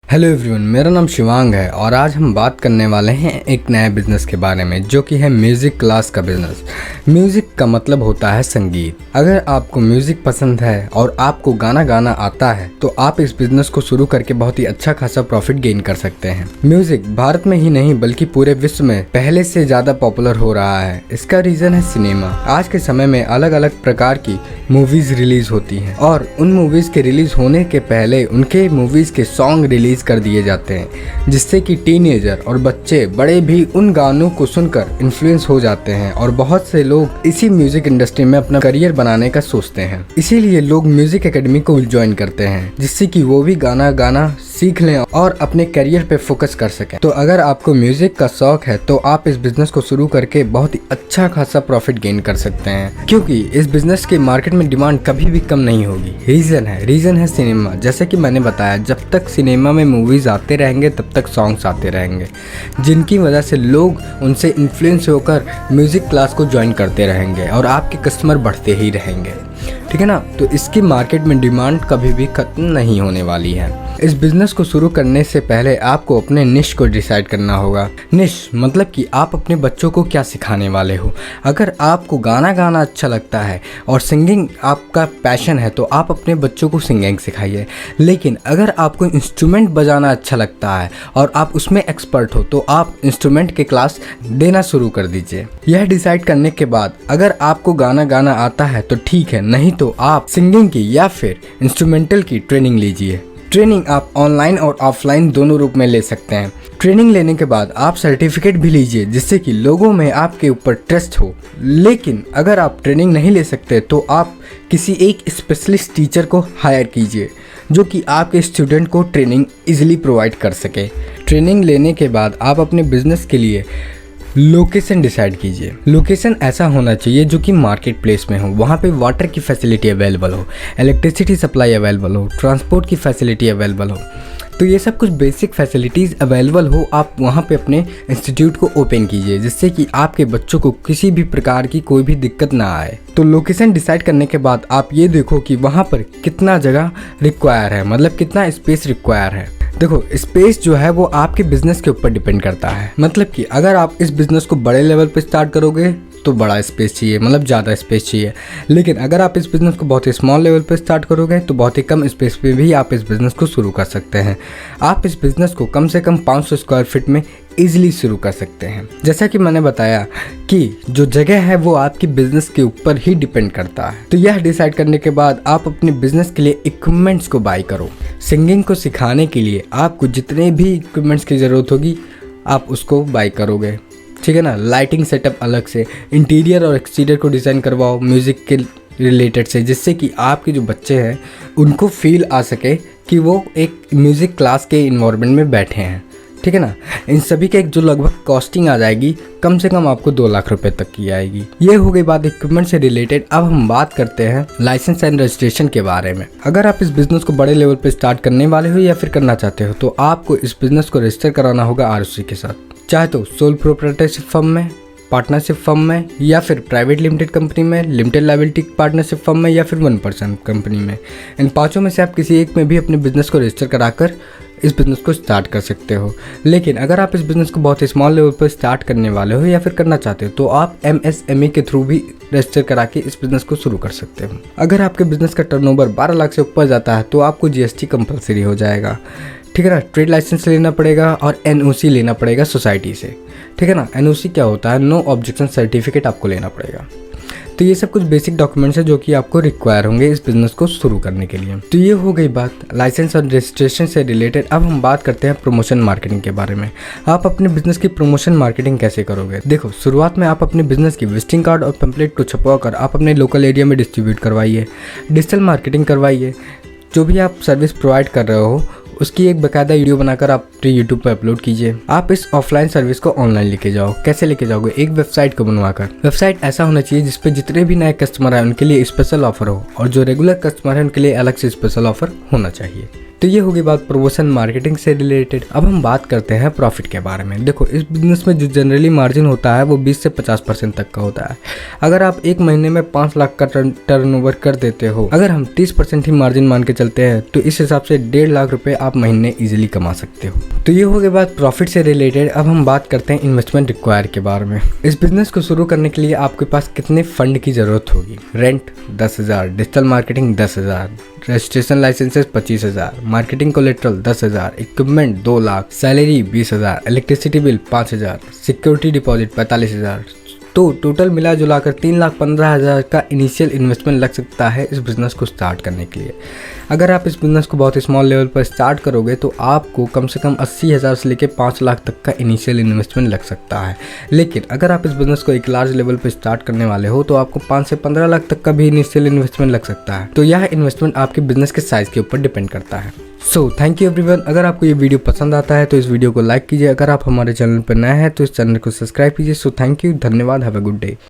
Hello everyone, मेरा नाम शिवांग है और आज हम बात करने वाले हैं एक नए बिज़नेस के बारे में जो कि है म्यूज़िक क्लास का बिज़नेस। म्यूज़िक का मतलब होता है संगीत। अगर आपको म्यूज़िक पसंद है और आपको गाना गाना आता है तो आप इस बिज़नेस को शुरू करके बहुत ही अच्छा खासा प्रॉफिट गेन कर सकते हैं। म्यूज़िक भारत में ही नहीं बल्कि पूरे विश्व में पहले से ज़्यादा पॉपुलर हो रहा है। इसका रीज़न है सिनेमा। आज के समय में अलग अलग प्रकार की मूवीज़ रिलीज़ होती हैं और उन मूवीज़ के रिलीज़ होने के पहले उनके मूवीज़ के सॉन्ग रिलीज़ कर दिए जाते हैं, जिससे कि टीनेजर और बच्चे बड़े भी उन गानों को सुनकर इन्फ्लुएंस हो जाते हैं और बहुत से लोग इसी म्यूजिक इंडस्ट्री में अपना करियर बनाने का सोचते हैं। इसीलिए लोग म्यूजिक एकेडमी को ज्वाइन करते हैं जिससे कि वो भी गाना गाना सीख लें और अपने करियर पे फोकस कर सकें। तो अगर आपको म्यूजिक का शौक है तो आप इस बिजनेस को शुरू करके बहुत ही अच्छा खासा प्रॉफिट गेन कर सकते हैं, क्योंकि इस बिजनेस के मार्केट में डिमांड कभी भी कम नहीं होगी। रीजन है सिनेमा। जैसे कि मैंने बताया, जब तक सिनेमा में मूवीज आते रहेंगे तब तक सॉन्ग्स आते रहेंगे, जिनकी वजह से लोग उनसे इन्फ्लुएंस होकर म्यूजिक क्लास को ज्वाइन करते रहेंगे और आपके कस्टमर बढ़ते ही रहेंगे। ठीक है ना। तो इसकी मार्केट में डिमांड कभी भी खत्म नहीं होने वाली है। इस बिजनेस को शुरू करने से पहले आपको अपने निश को डिसाइड करना होगा। निश मतलब कि आप अपने बच्चों को क्या सिखाने वाले हो। अगर आपको गाना गाना अच्छा लगता है और सिंगिंग आपका पैशन है तो आप अपने बच्चों को सिंगिंग सिखाइए। लेकिन अगर आपको इंस्ट्रूमेंट बजाना अच्छा लगता है और आप उसमें एक्सपर्ट हो तो आप इंस्ट्रूमेंट के क्लास देना शुरू कर दीजिए। यह डिसाइड करने के बाद अगर आपको गाना गाना आता है तो ठीक है, नहीं तो आप सिंगिंग की या फिर इंस्ट्रूमेंटल की ट्रेनिंग लीजिए। ट्रेनिंग आप ऑनलाइन और ऑफलाइन दोनों रूप में ले सकते हैं। ट्रेनिंग लेने के बाद आप सर्टिफिकेट भी लीजिए जिससे कि लोगों में आपके ऊपर ट्रस्ट हो। लेकिन अगर आप ट्रेनिंग नहीं ले सकते तो आप किसी एक स्पेशलिस्ट टीचर को हायर कीजिए जो कि आपके स्टूडेंट को ट्रेनिंग इजीली प्रोवाइड कर सके। ट्रेनिंग लेने के बाद आप अपने बिजनेस के लिए लोकेशन डिसाइड कीजिए। लोकेशन ऐसा होना चाहिए जो कि मार्केट प्लेस में हो, वहाँ पे वाटर की फैसिलिटी अवेलेबल हो, इलेक्ट्रिसिटी सप्लाई अवेलेबल हो, ट्रांसपोर्ट की फैसिलिटी अवेलेबल हो। तो ये सब कुछ बेसिक फैसिलिटीज़ अवेलेबल हो, आप वहाँ पे अपने इंस्टीट्यूट को ओपन कीजिए जिससे कि आपके बच्चों को किसी भी प्रकार की कोई भी दिक्कत ना आए। तो लोकेशन डिसाइड करने के बाद आप ये देखो कि वहाँ पर कितना जगह रिक्वायर है, मतलब कितना स्पेस रिक्वायर है। देखो, स्पेस जो है वो आपके बिजनेस के ऊपर डिपेंड करता है। मतलब कि अगर आप इस बिजनेस को बड़े लेवल पे स्टार्ट करोगे तो बड़ा स्पेस चाहिए, मतलब ज़्यादा स्पेस चाहिए। लेकिन अगर आप इस बिज़नेस को बहुत ही स्मॉल लेवल पे स्टार्ट करोगे तो बहुत ही कम स्पेस पे भी आप इस बिज़नेस को शुरू कर सकते हैं। आप इस बिज़नेस को कम से कम 500 स्क्वायर फीट में ईजिली शुरू कर सकते हैं। जैसा कि मैंने बताया कि जो जगह है वो आपकी बिजनेस के ऊपर ही डिपेंड करता है। तो यह डिसाइड करने के बाद आप अपने बिजनेस के लिए इक्विपमेंट्स को बाय करो। सिंगिंग को सिखाने के लिए आपको जितने भी इक्विपमेंट्स की ज़रूरत होगी आप उसको बाय करोगे। ठीक है ना। लाइटिंग सेटअप अलग से, इंटीरियर और एक्सटीरियर को डिज़ाइन करवाओ म्यूज़िक के रिलेटेड से, जिससे कि आपके जो बच्चे हैं उनको फील आ सके कि वो एक म्यूज़िक क्लास के इन्वायरमेंट में बैठे हैं। ठीक है ना। इन सभी के जो लगभग कॉस्टिंग आ जाएगी कम से कम आपको 2 लाख रुपए तक की आएगी। ये हो गई बात इक्विपमेंट से रिलेटेड। अब हम बात करते हैं लाइसेंस एंड रजिस्ट्रेशन के बारे में। अगर आप इस बिजनेस को बड़े लेवल पे स्टार्ट करने वाले हो या फिर करना चाहते हो तो आपको इस बिजनेस को रजिस्टर कराना होगा ROC के साथ, चाहे तो सोल प्रोप्राइटरशिप फर्म में, पार्टनरशिप फर्म में, या फिर प्राइवेट लिमिटेड कंपनी में, लिमिटेड लायबिलिटी पार्टनरशिप फर्म में, या फिर 1% कंपनी में। इन 5 में से आप किसी एक में भी अपने बिजनेस को रजिस्टर कराकर इस बिज़नेस को स्टार्ट कर सकते हो। लेकिन अगर आप इस बिज़नेस को बहुत ही स्मॉल लेवल पर स्टार्ट करने वाले हो या फिर करना चाहते हो तो आप MSME के थ्रू भी रजिस्टर करा के इस बिज़नेस को शुरू कर सकते हो। अगर आपके बिज़नेस का टर्नओवर 12 लाख से ऊपर जाता है तो आपको GST कंपलसरी हो जाएगा। ठीक है ना। ट्रेड लाइसेंस लेना पड़ेगा और NOC लेना पड़ेगा सोसाइटी से। ठीक है ना। NOC क्या होता है, नो ऑब्जेक्शन सर्टिफिकेट आपको लेना पड़ेगा। तो ये सब कुछ बेसिक डॉक्यूमेंट्स है जो कि आपको रिक्वायर होंगे इस बिज़नेस को शुरू करने के लिए। तो ये हो गई बात लाइसेंस और रजिस्ट्रेशन से रिलेटेड। अब हम बात करते हैं प्रमोशन मार्केटिंग के बारे में। आप अपने बिजनेस की प्रमोशन मार्केटिंग कैसे करोगे। देखो, शुरुआत में आप अपने बिजनेस की विजिटिंग कार्ड और पैम्पलेट को छपवाकर आप अपने लोकल एरिया में डिस्ट्रीब्यूट करवाइए। डिजिटल मार्केटिंग करवाइए। जो भी आप सर्विस प्रोवाइड कर रहे हो उसकी एक बाकायदा वीडियो बनाकर आप अपने यूट्यूब पर अपलोड कीजिए। आप इस ऑफलाइन सर्विस को ऑनलाइन लेके जाओ। कैसे लेके जाओगे, एक वेबसाइट को बनवाकर। वेबसाइट ऐसा होना चाहिए जिसपे जितने भी नए कस्टमर हैं उनके लिए स्पेशल ऑफर हो और जो रेगुलर कस्टमर हैं उनके लिए अलग से स्पेशल ऑफर होना चाहिए। तो ये होगी बात प्रमोशन मार्केटिंग से रिलेटेड। अब हम बात करते हैं प्रॉफिट के बारे में। देखो, इस बिजनेस में जो जनरली मार्जिन होता है वो 20 से 50% तक का होता है। अगर आप एक महीने में 5 लाख का टर्नओवर कर देते हो, अगर हम 30% ही मार्जिन मान के चलते हैं तो इस हिसाब से 1.5 लाख रुपए आप महीने इजीली कमा सकते हो। तो ये हो गई बात प्रॉफिट से रिलेटेड। अब हम बात करते हैं इन्वेस्टमेंट रिक्वायर के बारे में। इस बिजनेस को शुरू करने के लिए आपके पास कितने फंड की जरूरत होगी? Rent 10,000, digital marketing 10,000, registration licenses 25,000, marketing collateral 10,000, equipment 2 lakh, salary 20,000, electricity bill 5,000, security deposit 45,000। तो टोटल मिला जुलाकर 3,15,000 का इनिशियल इन्वेस्टमेंट लग सकता है इस बिज़नेस को स्टार्ट करने के लिए। अगर आप इस बिज़नेस को बहुत स्मॉल लेवल पर स्टार्ट करोगे तो आपको कम से कम 80,000 से लेकर 5 लाख तक का इनिशियल इन्वेस्टमेंट लग सकता है। लेकिन अगर आप इस बिज़नेस को एक लार्ज लेवल पर स्टार्ट करने वाले हो तो आपको 5 से 15 लाख तक का भी इनिशियल इन्वेस्टमेंट लग सकता है। तो यह इन्वेस्टमेंट आपके बिज़नेस के साइज़ के ऊपर डिपेंड करता है। So thank you everyone. अगर आपको ये वीडियो पसंद आता है तो इस वीडियो को लाइक कीजिए। अगर आप हमारे चैनल पर नए हैं तो इस चैनल को सब्सक्राइब कीजिए। सो थैंक यू, धन्यवाद, हैव अ गुड डे।